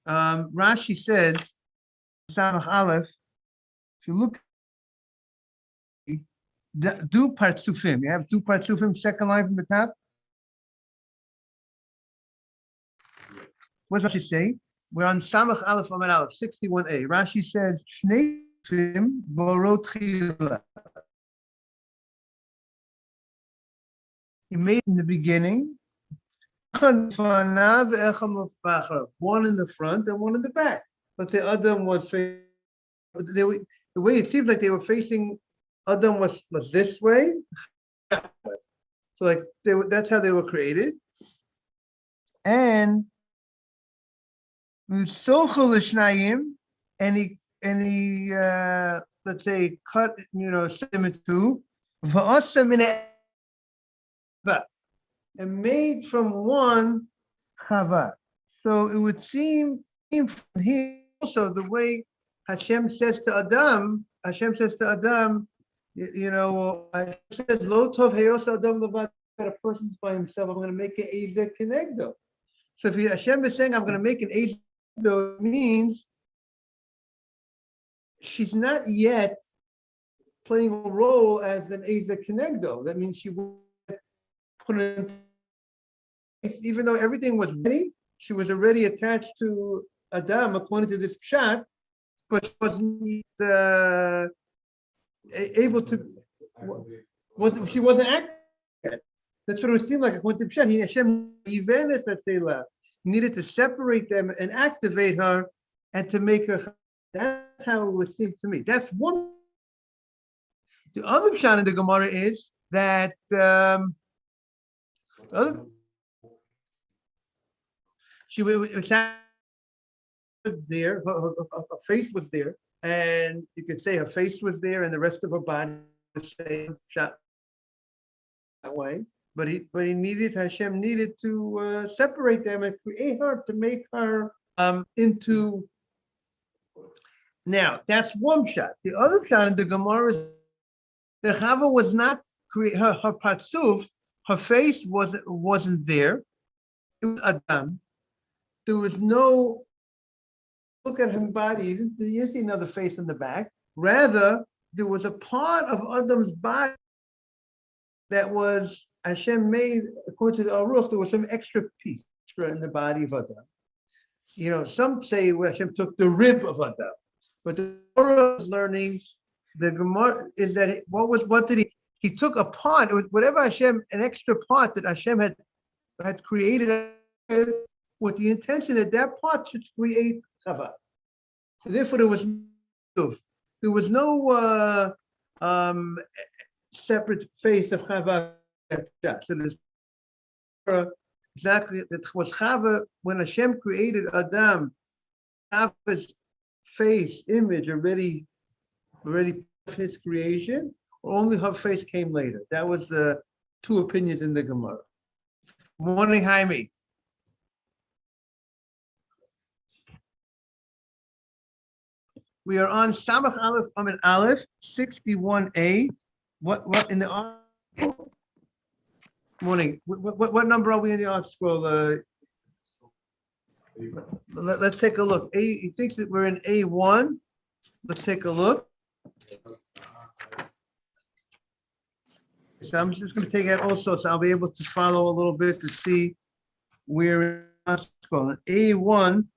Rashi says, Samach Aleph, if you look, do Partsufim. You have do Partsufim, second line from the top. What does Rashi say? We're on Samach Aleph Amar Aleph, 61a. Rashi says, Shnei Tufim Borot Chila. He made in the beginning, one in the front and one in the back. But the Adam was facing, the way it seems like they were facing, Adam was this way. So like that's how they were created. And and he let's say cut, them in two, and made from one chava. So it would seem from here also the way Hashem says to Adam, Hashem says, Lo tov heyos Adam levad, that a person's by himself, I'm going to make an Ezer Kenegdo. So if Hashem is saying, I'm going to make an Ezer Kenegdo, it means she's not yet playing a role as an Ezer Kenegdo. That means she will put in, even though everything was ready, she was already attached to Adam according to this pshat, but she wasn't able to. She wasn't active yet. That's what it seemed like according to pshat. Hashem needed to separate them and activate her, and to make her. That's how it would seem to me. That's one. The other pshat in the Gemara is that. She was there, her face was there, and you could say her face was there, and the rest of her body was the same shot that way. But Hashem needed to separate them and create her to make her into. Now that's one shot. The other shot in the Gemara is the Chava was not her patsuf. Her face wasn't there. It was Adam. There was no look at her body. You didn't see another face in the back. Rather, there was a part of Adam's body that was Hashem made, according to the Aruch, there was some extra piece in the body of Adam. Some say Hashem took the rib of Adam, but the Aruch is learning the Gemara is that what did he? He took a part, whatever Hashem, an extra part that Hashem had created with the intention that that part should create Chava. So therefore, there was no separate face of Chava. So there's exactly that was Chava when Hashem created Adam. Chava's face image already his creation. Only her face came later. That was the two opinions in the Gemara. Morning, Jaime. We are on Samach Aleph Amid Aleph 61a. What in the art? Morning. What number are we in the art scroll? Let's take a look. He thinks that we're in A1. Let's take a look. So I'm just going to take that also, so I'll be able to follow a little bit to see where it's going. A1.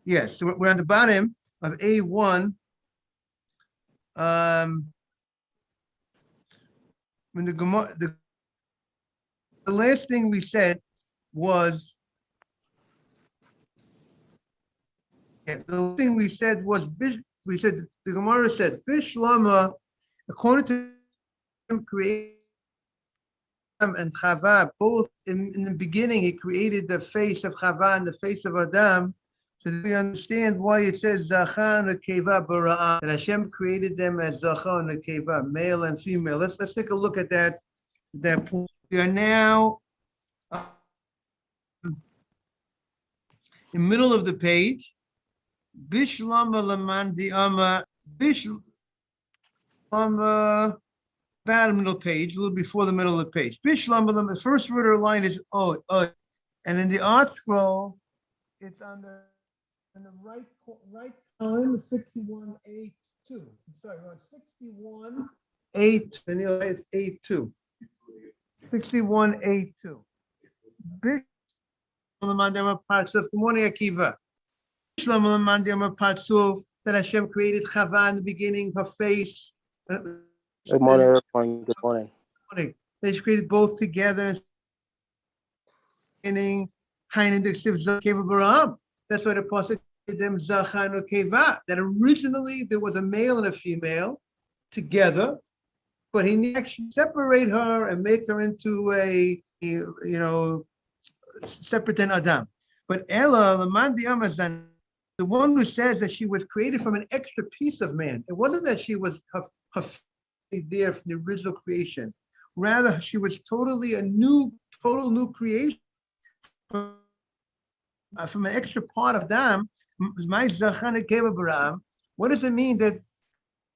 Yes, so we're at the bottom of A1. When the last thing we said was, the Gemara said, Bishlama, according to create and Chava, both in the beginning, he created the face of Chava and the face of Adam. So we understand why it says Zacha and Nekeva Bara'ah, that Hashem created them as Zacha and Nekeva, male and female. Let's take a look at that point. We are now in the middle of the page. Bishlama Laman Di'ama, Bishlama, about middle page, a little before the middle of the page. Bishlama, the first word of the line is and in the art scroll, It's on the right column, 61A2. Sorry, we're on 61A2. It's A2. 61A2. Good morning, Akiva. That Hashem created Chava in the beginning, her face. Good morning, everyone. Good morning. They created both together. Beginning, that's why the pasuk them Zachan Keva. That originally there was a male and a female together, but he actually separate her and make her into a separate than Adam. But Ella Lamandi Amazan, the one who says that she was created from an extra piece of man. It wasn't that she was her there from the original creation. Rather, she was totally total new creation from an extra part of Adam. My Zachan Keva Baram. What does it mean that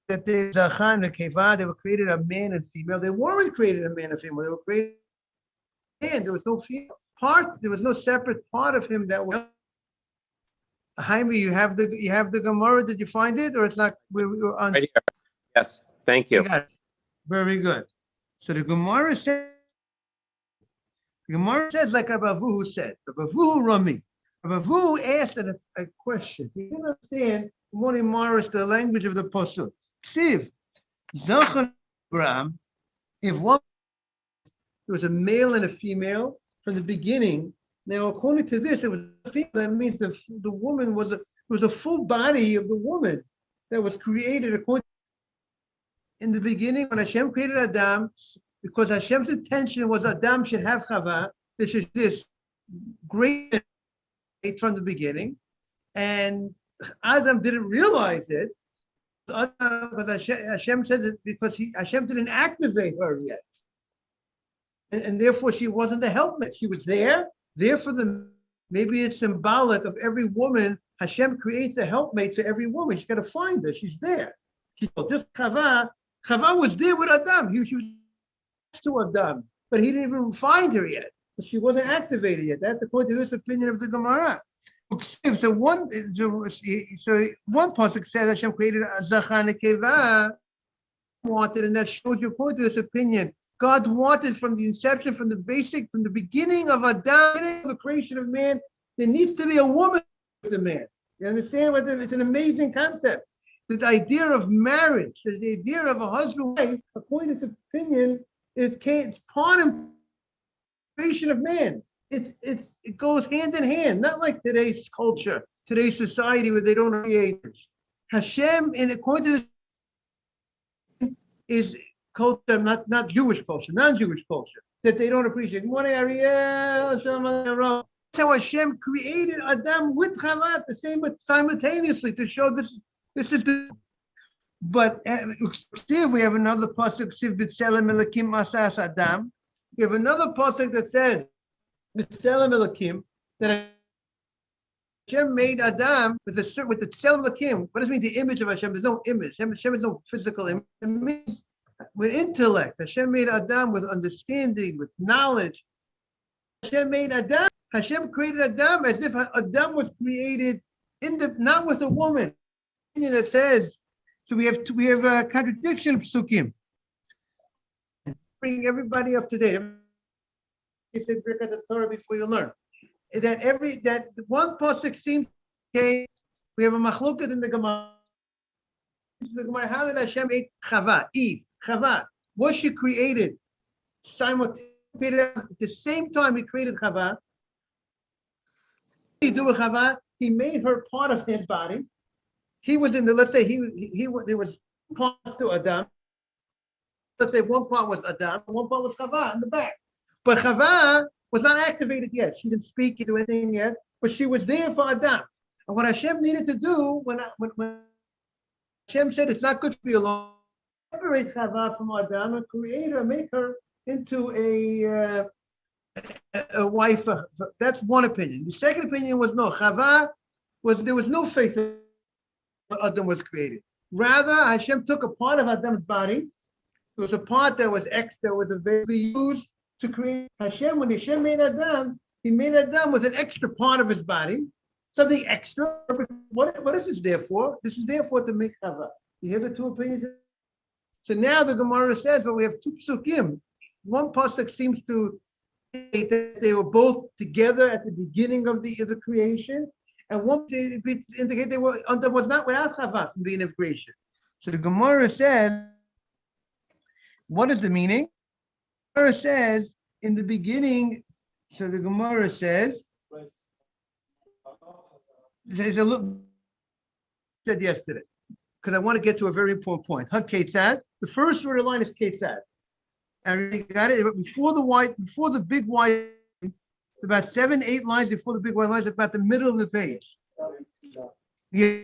the Zachan Keva, they were created a man and female? They weren't created a man and female. They were created man. There was no female part. There was no separate part of him that was. Jaime, you have the Gemara. Did you find it, or it's not? We were on. Right here. Yes, thank you. Very good. So the Gemara says like Abavuhu said. Abavuhu Rami. Abavuhu asked a question. He didn't understand Moni Morris the language of the pasuk. Siv, Zachan Abraham. If one there was a male and a female from the beginning. Now, according to this, it was a female. That means the woman was a full body of the woman that was created according. In the beginning, when Hashem created Adam, because Hashem's intention was Adam should have Chava, this is this great from the beginning, and Adam didn't realize it. Because Hashem says it because Hashem didn't activate her yet, and therefore she wasn't the helpmate. She was there. Therefore, maybe it's symbolic of every woman. Hashem creates a helpmate for every woman. She's got to find her. She's there. She's just Chava. Chava was there with Adam. He was next to Adam, but he didn't even find her yet. She wasn't activated yet. That's according to this opinion of the Gemara. So one pasuk says Hashem created a Zachan Keva, wanted, and that shows you according to this opinion. God wanted from the inception, from the beginning of Adam, the creation of man, there needs to be a woman with the man. You understand? It's an amazing concept. The idea of marriage, the idea of a husband and wife, according to this opinion, it's part of the creation of man. It goes hand in hand, not like today's culture, today's society where they don't create. Hashem, and according to this, is culture, not Jewish culture, non-Jewish culture, that they don't appreciate. Good morning, Ariel. That's how Hashem created Adam with Chava at the same simultaneously to show this is the. But still, we have another pasuk, Siv B'Tselem Elokim Asas Adam. We have another pasuk that says B'Tselem Elokim that Hashem made Adam with the Tselem Elokim. What does it mean? The image of Hashem. There's no image. Hashem is no physical image. It means with intellect. Hashem made Adam with understanding, with knowledge. Hashem made Adam. Hashem created Adam as if Adam was created not with a woman. That says, so we have a contradiction of psukim. Bring everybody up to date. You say break at the Torah before you learn. That one pasuk seems okay. We have a machloket in the Gemara. How did Hashem make Chava, Eve? Chava, was she created simultaneously at the same time he created Chava? What did he do with Chava? He made her part of his body. He was in the, let's say there was part to Adam. Let's say one part was Adam, one part was Chava in the back. But Chava was not activated yet. She didn't speak into anything yet, but she was there for Adam. And what Hashem needed to do when Hashem said it's not good to be alone, separate Chava from Adam and create her, make her into a wife. That's one opinion. The second opinion was no. Chava there was no face of Adam was created. Rather, Hashem took a part of Adam's body. There was a part that was available used to create Hashem. When Hashem made Adam, he made Adam with an extra part of his body. something extra. What is this there for? This is there for to make chava. You hear the two opinions? So now the Gemara says, but we have two psukim. One pasuk seems to indicate that they were both together at the beginning of the creation, and one indicate they were was not without chava from the beginning of creation. So the Gemara says, what is the meaning? The Gemara says in the beginning. So the Gemara says, there's a little said yesterday, because I want to get to a very important point. Ketzad. The first word of the line is Ketzad. And you got it before the big white. It's about 7-8 lines before the big white lines. About the middle of the page. Yeah.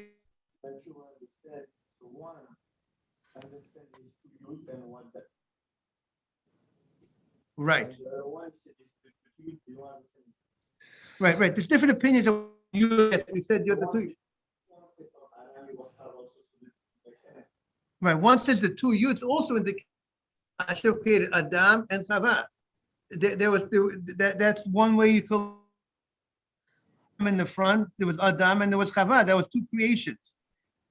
Right. Right. There's different opinions of you. We said you're the two. Right. One says the two youths also indicate Hashem created Adam and Chava. That's one way you could. In the front, there was Adam and there was Chava. That was two creations.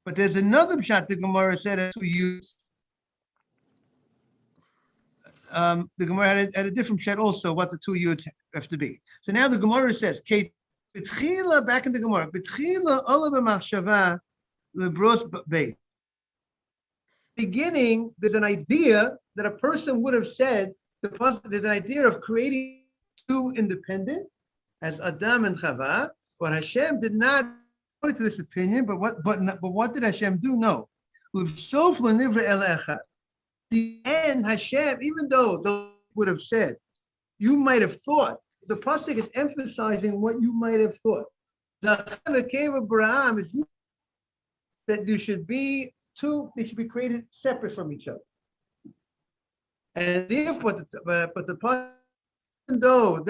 But there's another pshat the Gemara said two youths. The Gemara had a different pshat also what the two youths have to be. So now the Gemara says, back in the Gemara, beginning, there's an idea that a person would have said, there's an idea of creating two independent, as Adam and Chava, but Hashem did not go to this opinion, but what did Hashem do? No. The end, Hashem, even though those would have said, you might have thought, the pasuk is emphasizing what you might have thought. The cave of Abraham is that there should be two, they should be created separate from each other. And therefore, but the pasuk, even though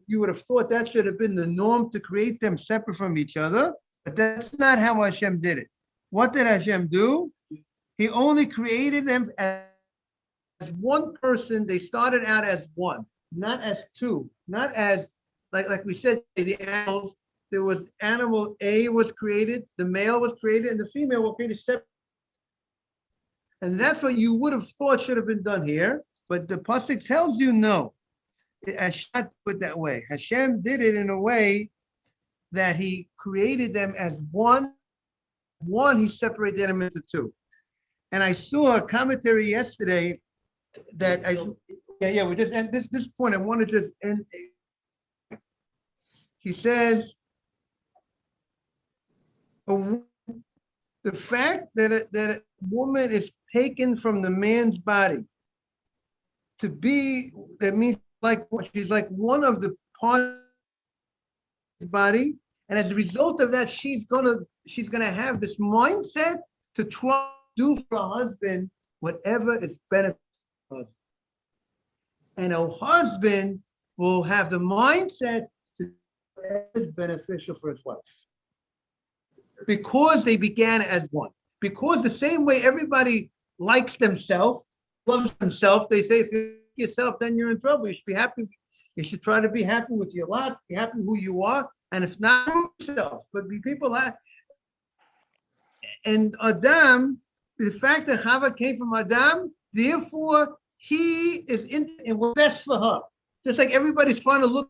you would have thought that should have been the norm to create them separate from each other, but that's not how Hashem did it. What did Hashem do? He only created them as one person. They started out as one, not as two, not as like we said, the animals. There was animal A was created, the male was created, and the female was created separate. And that's what you would have thought should have been done here, but the pasuk tells you no. Hashem put it that way. Hashem did it in a way that He created them as one. He separated them into two. And I saw a commentary yesterday that we just end this point. I want to just end. He says the fact that a woman is taken from the man's body to be, that means she's like one of the parts of his body, and as a result of that, she's gonna have this mindset to try to do for her husband whatever is beneficial for her husband. And a husband will have the mindset to do whatever is beneficial for his wife. Because they began as one. Because the same way everybody likes themselves, loves themselves, they say if you yourself, then you're in trouble. You should be happy. You should try to be happy with your lot, be happy who you are, and if not yourself, but be people that. And Adam, the fact that Chava came from Adam, therefore he is in what's best for her. Just like everybody's trying to look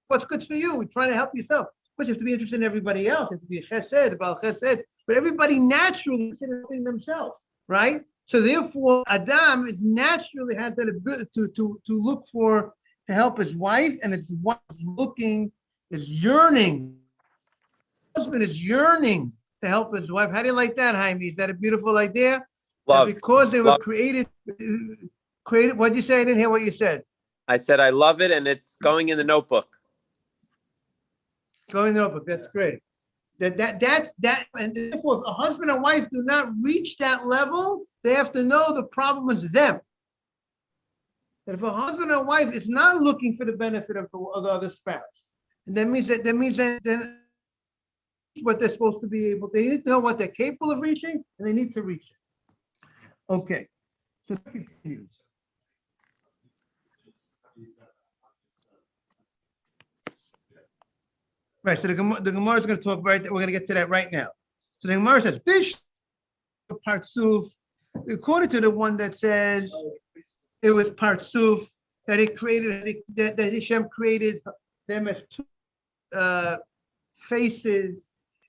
what's good for you, we're trying to help yourself. Of course, you have to be interested in everybody else. You have to be a chesed, about chesed, but everybody naturally is helping themselves, right? So therefore, Adam is naturally has that ability to look for, to help his wife, and his wife is yearning. The husband is yearning to help his wife. How do you like that, Jaime? Is that a beautiful idea? Love. Because they were created. What did you say? I didn't hear what you said. I said I love it, and it's going in the notebook. Going in the notebook. That's great. That, and therefore, if a husband and wife do not reach that level, they have to know the problem is them. That if a husband and wife is not looking for the benefit of the other spouse, and that means that what they're supposed to be able, they need to know what they're capable of reaching, and they need to reach it. Okay, so that continues. Right. So the Gemara is going to talk right. We're going to get to that right now. So the Gemara says, "Bish partsuf." According to the one that says it was partsuf that it created that Hashem created them as two faces.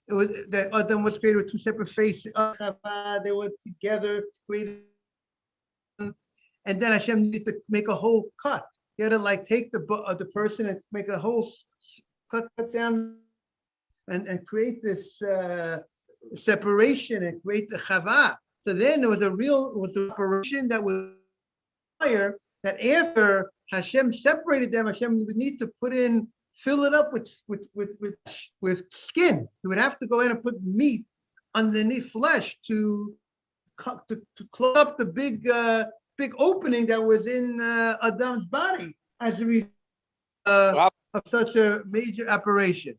It was that Adam was created with two separate faces. They were together created, and then Hashem needed to make a whole cut. He had to like take the person and make a whole cut down and create this separation and create the chava. So then there was an operation that was higher, that after Hashem separated them, Hashem would need to fill it up with skin. He would have to go in and put meat underneath flesh to close up the big opening that was in Adam's body as a result of such a major operation.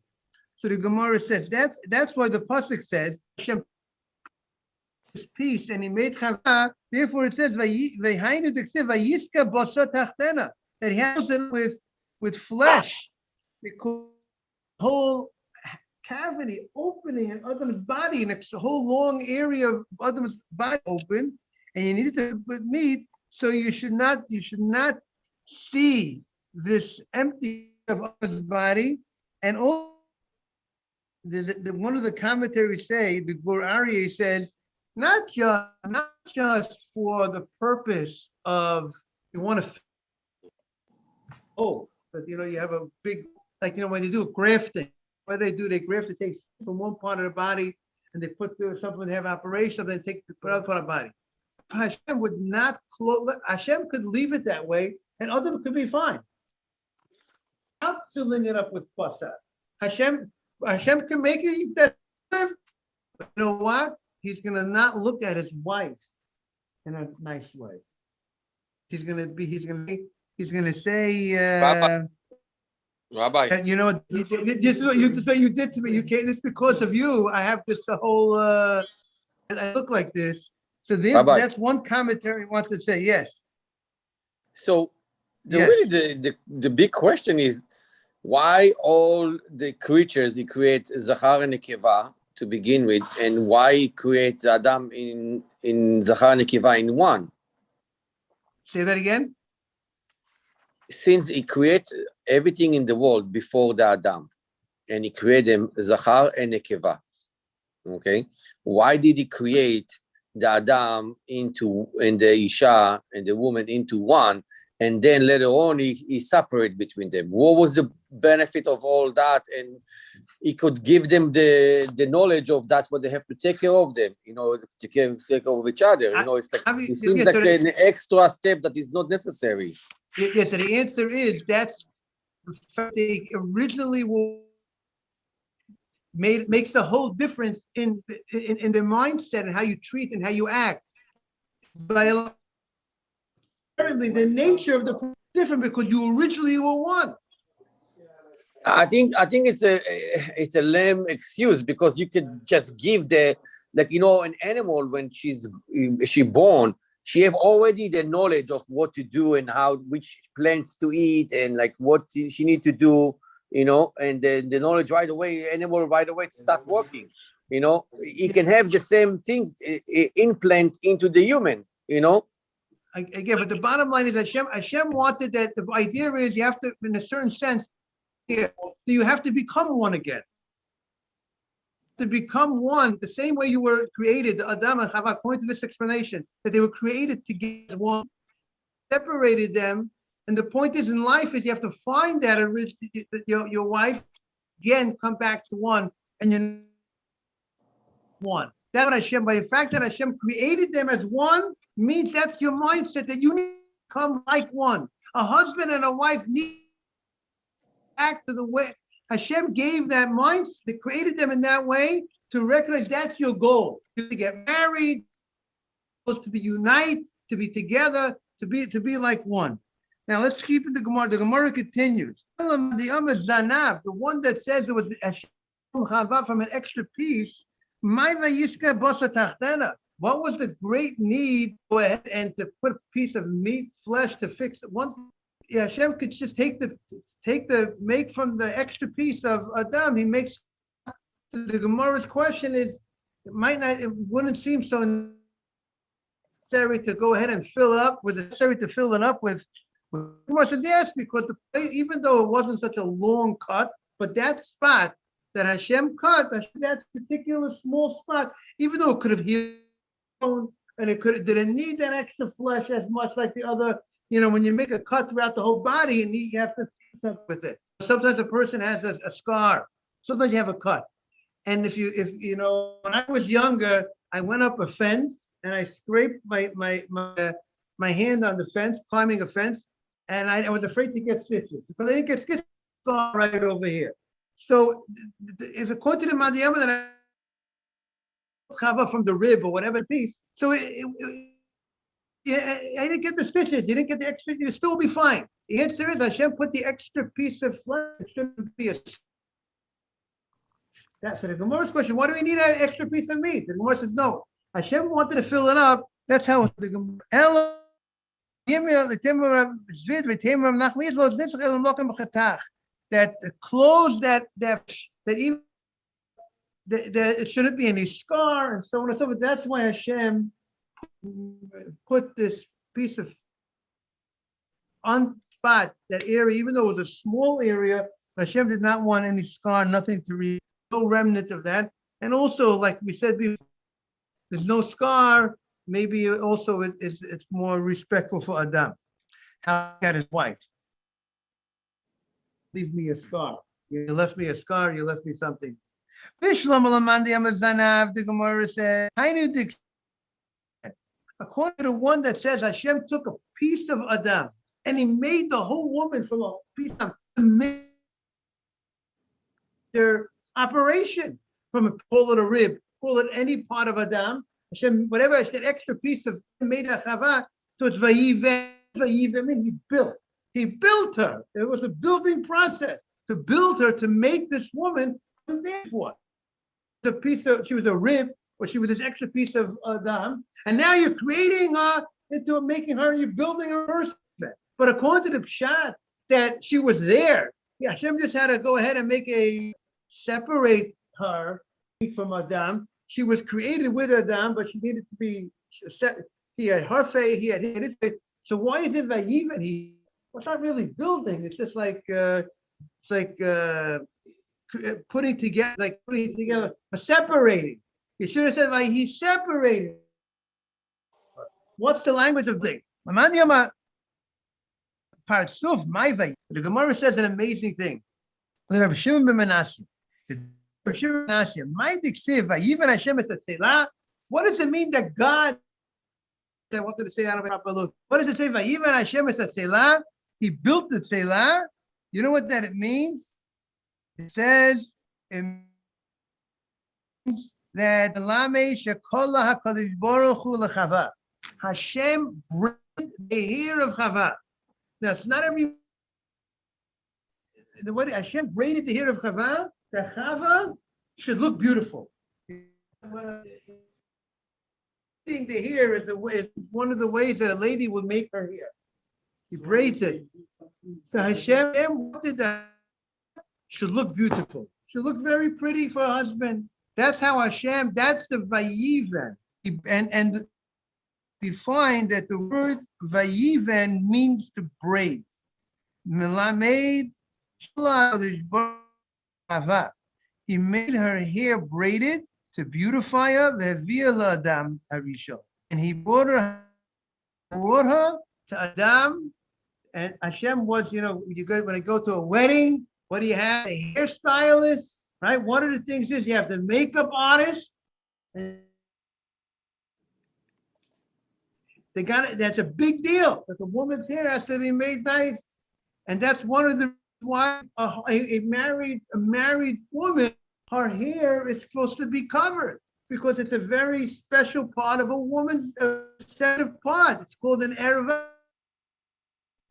So the Gemara says that's why the pasuk says Hashem is peace and he made chava. Therefore it says v'hainu d'ksiv vayiska basa tachtena, that he has it with flesh, because the whole cavity opening in Adam's body, and it's a whole long area of Adam's body open, and you needed to put meat, so you should not see this empty of Adam's body. And all one of the commentaries say, the Gur Aryeh says, not just for the purpose of you want to but you have a big, like when they do grafting, what they do, they graft, it takes from one part of the body and they put something, they have operation, then take the other part of the body. Hashem would not close. Hashem could leave it that way, and other could be fine. Without filling it up with pasad. Hashem can make it that. You know what? He's gonna not look at his wife in a nice way. He's gonna say, Rabbi. This is what you did to me. You can't. This because of you. I have this whole. I look like this. So that's one commentary wants to say yes. So really the big question is, why all the creatures he creates Zachar and Nekeva to begin with, and why he creates Adam in Zachar and Nekeva in one? Say that again. Since he creates everything in the world before the Adam, and he created them Zachar and Nekeva, okay? Why did he create the Adam and the Isha and the woman into one, and then later on he separate between them? What was the benefit of all that? And he could give them the knowledge of that's what they have to take care of them, take care of each other. It's like it seems like an extra step that is not necessary. Yes, and the answer is that's they originally makes a whole difference in their mindset and how you treat and how you act. But apparently, the nature of the person is different because you originally were one. I think it's a lame excuse, because you could just give an animal when she born. She have already the knowledge of what to do and which plants to eat and like what she need to do, and the knowledge right away, animal right away to start working, He can have the same things implant into the human, Again, but the bottom line is Hashem wanted that. The idea is you have to, in a certain sense, you have to become one again. To become one, the same way you were created, Adam and Chava, according to this explanation, that they were created together as one, separated them. And the point is in life is you have to find that your wife, again, come back to one, and you're one. That's what Hashem, by the fact that Hashem created them as one, means that's your mindset, that you need to become like one. A husband and a wife need to act to the way Hashem gave that mindset, they created them in that way to recognize that's your goal, to get married, to be unite, to be together, to be like one. Now let's keep it the Gemara. The Gemara continues. The one that says it was from an extra piece. What was the great need to go ahead and to put a piece of meat, flesh to fix it? One yeah, Hashem could just make from the extra piece of Adam. He makes. So the Gemara's question is, it wouldn't seem so necessary to go ahead and fill it up. Was it necessary to fill it up with? Gemara says yes, because even though it wasn't such a long cut, but that spot that Hashem cut, that particular small spot, even though it could have healed and didn't need that extra flesh as much like the other. When you make a cut throughout the whole body, you have to do something with it. Sometimes a person has a scar. Sometimes you have a cut. And if when I was younger, I went up a fence and I scraped my hand on the fence, climbing a fence, and I was afraid to get stitches because I didn't get stitches right over here. So if according to the Madiyama that I chava from the rib or whatever piece, so I didn't get the stitches. You didn't get the extra. You still be fine. The answer is Hashem put the extra piece of flesh. It shouldn't be a. That's the Gemara's question. Why do we need an extra piece of meat? The Gemara says no. Hashem wanted to fill it up. That's how the Gemara. That the clothes that even that it shouldn't be any scar and so on and so forth. That's why Hashem put this piece of on spot, that area, even though it was a small area, Hashem did not want any scar, nothing to read, no remnant of that. And also, like we said before, there's no scar. Maybe also it's more respectful for Adam. How at his wife. Leave me a scar. You left me a scar, you left me something. The Gemara said, according to the one that says Hashem took a piece of Adam and he made the whole woman from a piece of their operation, call it a rib, call it any part of Adam. Hashem, whatever, that extra piece of made a chava, so it's vayiven. He built. He built her. It was a building process to build her, to make this woman for. She was a rib, or she was this extra piece of Adam, and now you're creating her into making her, you're building a person. But according to the Pshat, that she was there, Hashem just had to go ahead and separate her from Adam. She was created with Adam, but she needed to be set. He had her face, he had his face. So why is it vayiven? It's not really building. It's just like putting together, separating. You should have said he separated. What's the language of things? The Gemara says an amazing thing. What does it mean that God? I wanted to say out of it. What does it say? Vayivan Hashem es Selah. He built the Selah. You know what that it means? It says it means that Hashem braided the hair of Chava. Now it's not every. The way Hashem braided the hair of Chava, the Chava should look beautiful. The hair is one of the ways that a lady would make her hair. He braids it. So Hashem wanted that should look beautiful. Should look very pretty for a husband. That's how Hashem, that's the vayiven. And we find that the word vayiven means to braid. Melamed, he made her hair braided to beautify her, and he brought her to Adam. And Hashem was, when I go to a wedding, what do you have? A hairstylist, right? One of the things is you have the makeup artist. And that's a big deal. That the woman's hair has to be made nice, and that's one of the why a married woman, her hair is supposed to be covered because it's a very special part of a woman's sensitive part. It's called an erva.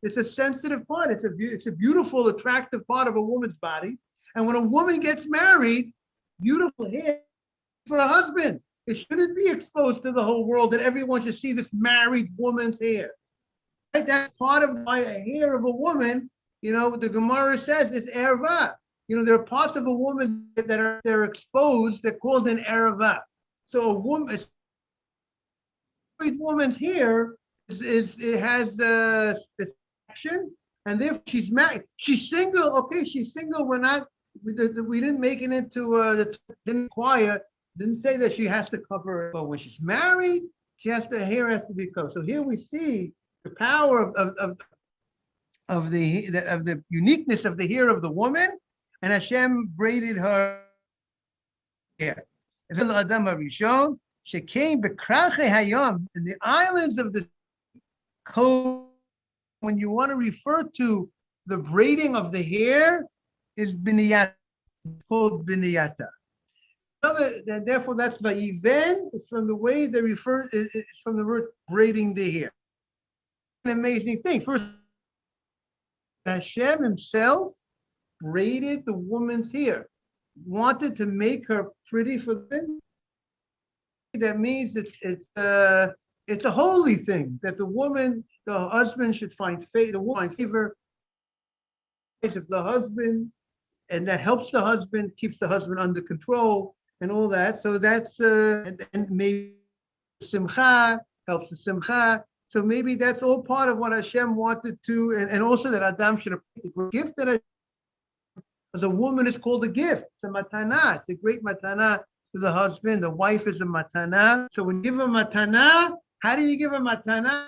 It's a sensitive part. It's a beautiful, attractive part of a woman's body. And when a woman gets married, beautiful hair for a husband. It shouldn't be exposed to the whole world that everyone should see this married woman's hair. Right? That's part of the hair of a woman. The Gemara says is erva. There are parts of a woman that are they're exposed. They're called an erva. So a woman's hair it has this action, and therefore she's married. She's single. Okay, she's single. We didn't make it into didn't require. Didn't say that she has to cover it. But when she's married, the hair has to be covered. So here we see the power of the uniqueness of the hair of the woman, and Hashem braided her hair. Adam Arishon, she came bekrache hayom in the islands of the coast. When you want to refer to the braiding of the hair, is biniyata. It's called biniyata. And therefore, that's vayiven. It's from the way they refer. It's from the word braiding the hair. An amazing thing. First, Hashem himself braided the woman's hair. Wanted to make her pretty for them. That means it's a holy thing that the husband should find favor. If the husband, and that helps the husband, keeps the husband under control and all that. So that's and maybe simcha helps the simcha. So maybe that's all part of what Hashem wanted to, and also that Adam should appreciate the gift that as a woman is called a gift. It's a matana. It's a great matana to the husband. The wife is a matana. So when you give a matana, how do you give a matana?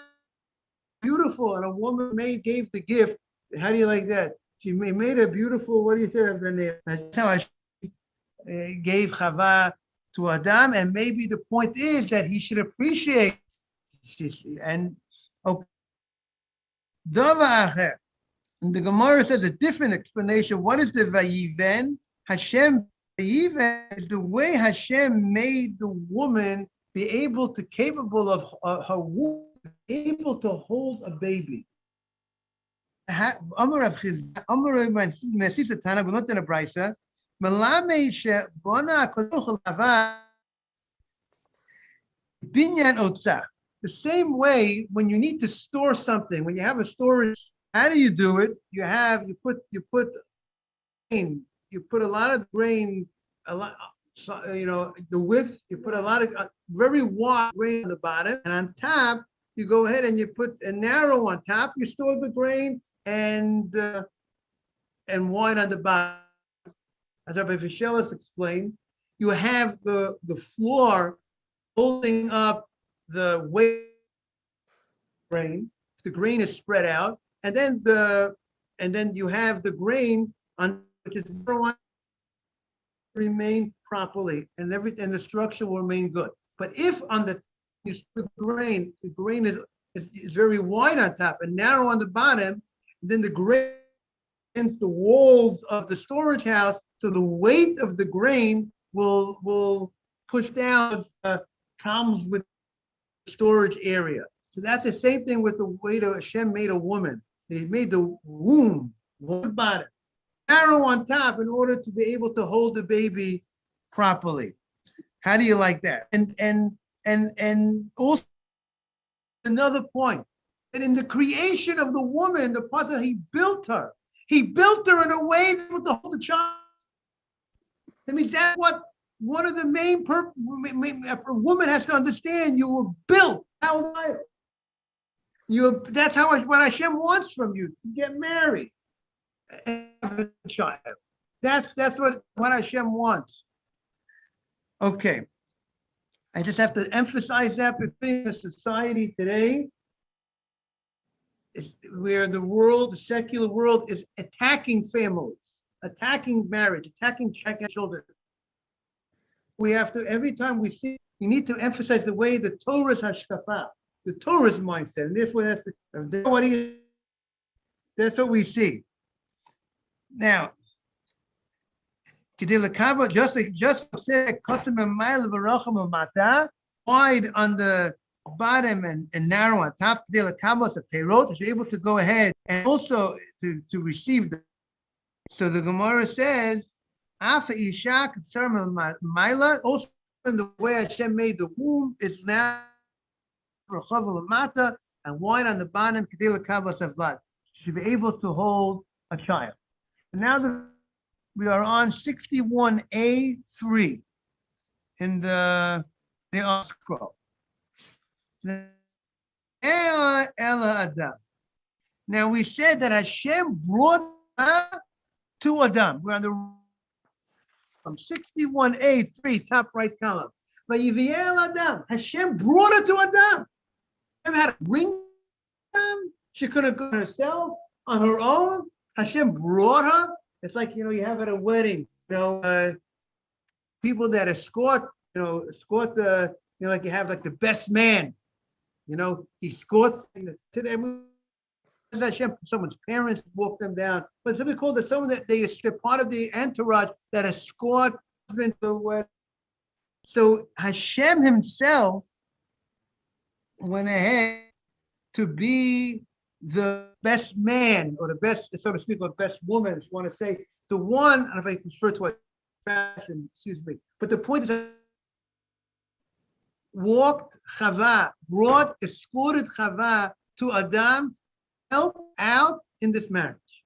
Beautiful. And a woman gave the gift. How do you like that? She made a beautiful, what do you say of the name? That's how I gave Chava to Adam. And maybe the point is that he should appreciate. And okay. And the Gemara says a different explanation. What is the Vayiven? Hashem, Vayiven is the way Hashem made the woman be capable of her womb, able to hold a baby. Amar Rav Chizda, Amar Mesisa Tana, we looked in a brisa. Melame shebona HaKadosh Lava binyan otza. The same way when you need to store something, when you have a storage, how do you do it? You put grain, you put a lot of grain, the width, you put a lot of very wide grain on the bottom, and on top, you go ahead and you put a narrow on top, you store the grain, and wide on the bottom. As Rabbi Vishelis explained, you have the floor holding up the weight grain. The grain is spread out, and then you have the grain on which is remain properly, and the structure will remain good. But if on the grain is very wide on top and narrow on the bottom, then the grain against the walls of the storage house, so the weight of the grain will push down problems with the storage area. So that's the same thing with the way that Hashem made a woman. He made the womb, one bottom, narrow on top in order to be able to hold the baby properly. How do you like that? And also another point, that in the creation of the woman, the person he built her in a way that to hold the child. I mean, that's what one of the main a woman has to understand. You were built. That's what Hashem wants from you. To get married and have a child. That's what Hashem wants. Okay. I just have to emphasize that between the society today, where the secular world is attacking families, attacking marriage, attacking children. We have to, every time we see, you need to emphasize the way the Torah's hashkafa, the Torah's mindset, and therefore that's what we see. Now, just said wide on the bottom and narrow on top. To be able to go ahead and also to receive the. So the Gemara says, also in the way Hashem made the womb is now and wide on the bottom, kedila kavas of blood. To be able to hold a child. And now we are on 61A3 in the scroll. Now we said that Hashem brought to Adam. We're on the from 61A3, top right column. But Adam, Hashem brought her to Adam. Hashem had to bring them. She couldn't go herself on her own. Hashem brought her. It's like, you have at a wedding, people that escort the, like you have like the best man, he escorts to them. Hashem, someone's parents walk them down, but somebody called it someone that they're part of the entourage that escort them to the wedding. So Hashem himself went ahead to be the best man, or the best, so to speak, or best woman, if you want to say, the one, I don't know if I refer to it fashion, excuse me, but the point is, escorted Chava to Adam, help out in this marriage.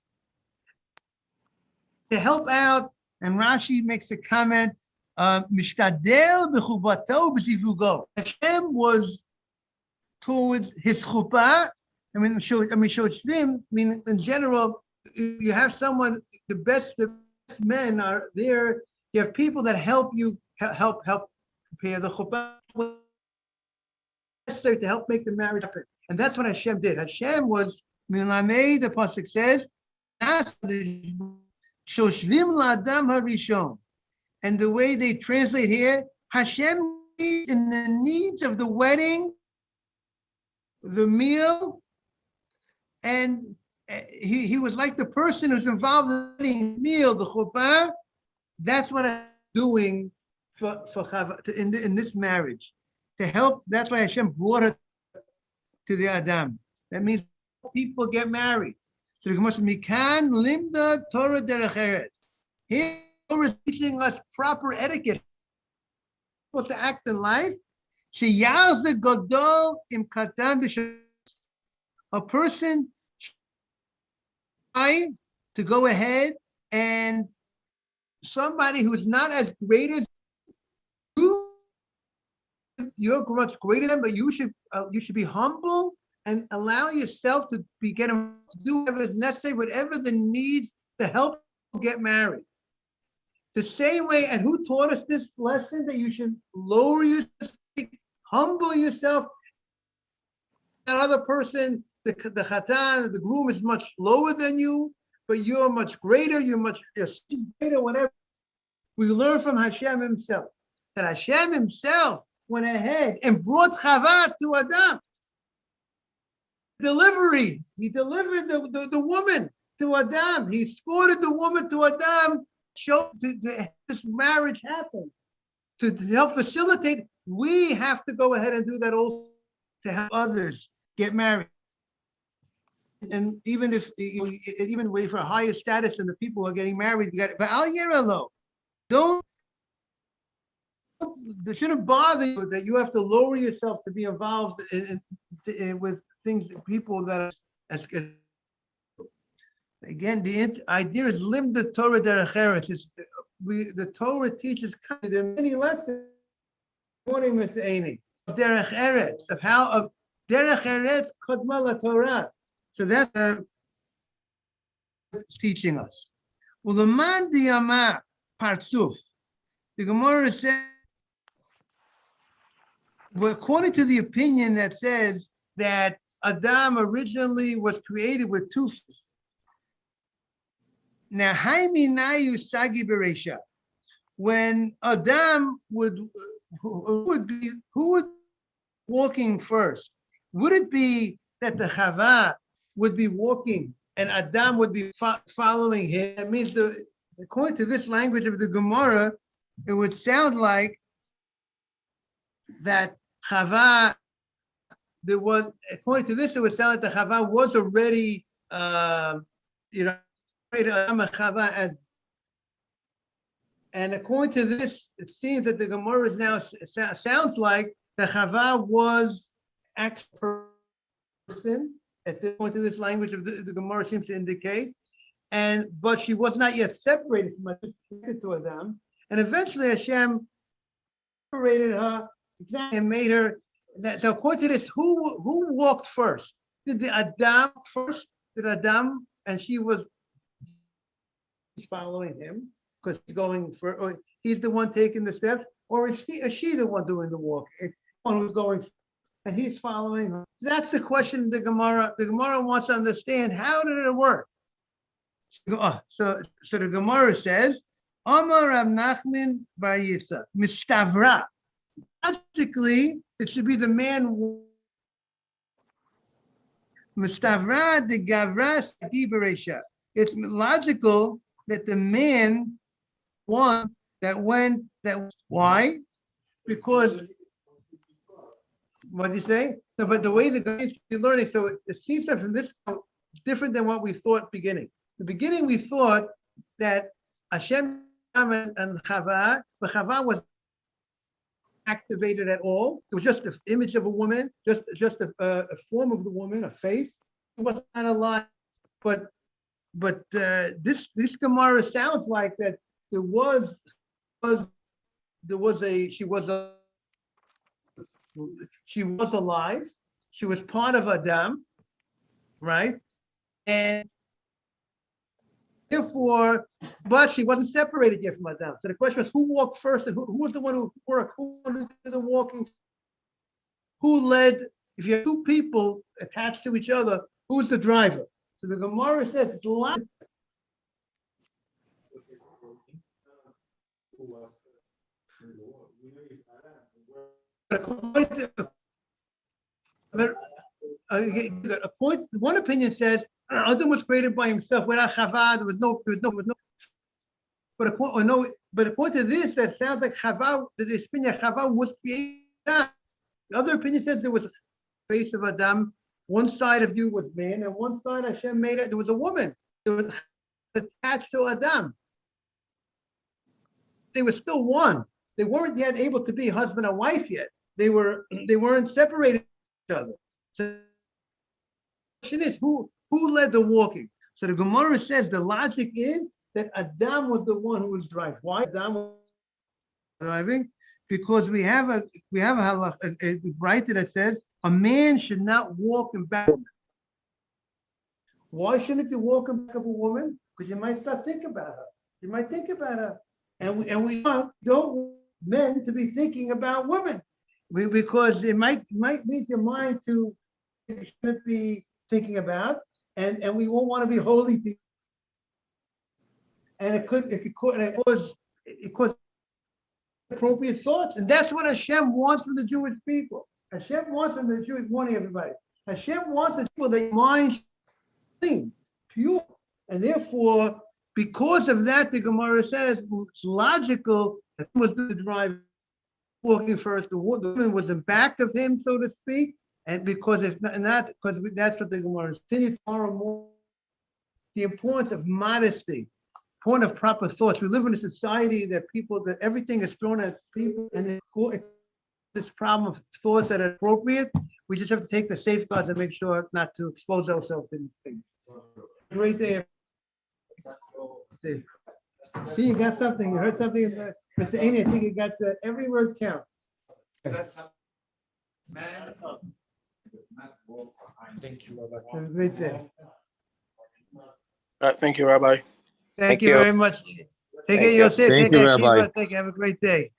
To help out, and Rashi makes a comment, Mishtadel b'chubato b'zivugo. Hashem was towards his chuppah. Shoshvim, in general, you have someone, the best men are there. You have people that help you, help prepare the chuppah, necessary to help make the marriage happen. And that's what Hashem did. Hashem was, Milamei, the pasuk says, Shoshvim la'adam harishon. And the way they translate here, Hashem in the needs of the wedding, the meal, and he was like the person who's involved in the meal, the chuppah. That's what I'm doing for Chava, in this marriage, to help. That's why Hashem brought her to the Adam. That means people get married. So the Gemara says, "Mikan limda Torah derech eretz." Here, Torah is teaching us proper etiquette, supposed to act in life. Sheyalze godol im katan b'shem. A person trying to go ahead, and somebody who's not as great as you, you're much greater than, but you should be humble and allow yourself to to do whatever is necessary, whatever the needs to help get married. The same way, and who taught us this lesson, that you should lower yourself, humble yourself. Another person, the chatan, the groom is much lower than you, but you're much greater, you're greater, whatever. We learn from Hashem himself, that Hashem himself went ahead and brought Chava to Adam. Delivery, he delivered the woman to Adam. He escorted the woman to Adam, to this marriage happen. To help facilitate, we have to go ahead and do that also to help others get married. And even wait for a higher status than the people who are getting married, you got it shouldn't bother you that you have to lower yourself to be involved in with things, people that are as again, the idea is limda Torah derech eretz. The Torah teaches there are many lessons. Morning, Mr. Aini, of derech eretz, of how of derech eretz kodma la Torah. So that's teaching us. Well, the man diyama partsuf. The Gemara says, well, according to the opinion that says that Adam originally was created with two faces. Now, Sagi Beresha, when Adam who would be walking first? Would it be that the Chava would be walking and Adam would be following him? That means, according to this language of the Gemara, it would sound like that Chava, according to this, it would sound like the Chava was already, Chava, and according to this, it seems that the Gemara is now sounds like the Chava was actually sin at this point in this language of the Gemara seems to indicate. But she was not yet separated from Hashem to Adam. And eventually Hashem separated her and made her. So according to this, who walked first? Did the Adam first? Did Adam and she was following him because he's going for, or he's the one taking the steps, or is she the one doing the walk? One who's going and he's following her. That's the question the Gemara wants to understand. How did it work? So the Gemara says, Amar Rav Nachman bar Yitzchak, Mistavra. Logically, it should be the man. Mistavra de Gavra Sadi Beresha. It's logical that the man won that went that. Why? Because what do you say? No, but the way the guys are learning, so it seems that from this different than what we thought beginning. The beginning we thought that Hashem and Chava, but Chava was activated at all. It was just the image of a woman, just a form of the woman, a face. It was not alive. But this Gemara sounds like that there was she was alive. She was part of Adam, right? And therefore, but she wasn't separated yet from Adam. So the question was, who walked first and who was the one who worked? Who did the walking? Who led? If you have two people attached to each other, who's the driver? So the Gemara says it's like. One opinion says Adam was created by himself without Chava. There was no. But according to this, that sounds like Chava. The opinion Chava was created. The other opinion says there was a face of Adam. One side of you was man, and one side Hashem made it. There was a woman. There was attached to Adam. They were still one. They weren't yet able to be husband and wife yet. They weren't separated from each other. So the question is, who led the walking? So the Gemara says the logic is that Adam was the one who was driving. Why Adam was driving? Because we have a writer that says a man should not walk in back of a woman. Why shouldn't you walk in back of a woman? Because you might start thinking about her. You might think about her. And we don't want men to be thinking about women. Because it might lead your mind to you shouldn't be thinking about, and we won't want to be holy people. And it cause appropriate thoughts, and that's what Hashem wants from the Jewish people. Hashem wants from the Jewish morning, everybody. Hashem wants the people that mind clean, pure, and therefore, because of that, the Gemara says it's logical that he was the driver. Walking first, the woman was in back of him, so to speak, and because if not, because that's what the Gemara is. Continue tomorrow more. The importance of modesty, point of proper thoughts. We live in a society that everything is thrown at people, and this problem of thoughts that are appropriate. We just have to take the safeguards and make sure not to expose ourselves to these things. Great day. See, you got something. You heard something. Mr. Aney, I think you got every word count. Thank you, Rabbi. Have a great day. All right, thank you, Rabbi. Thank you very much. Take care, Yosef. Thank you, Rabbi. Thank you. Have a great day.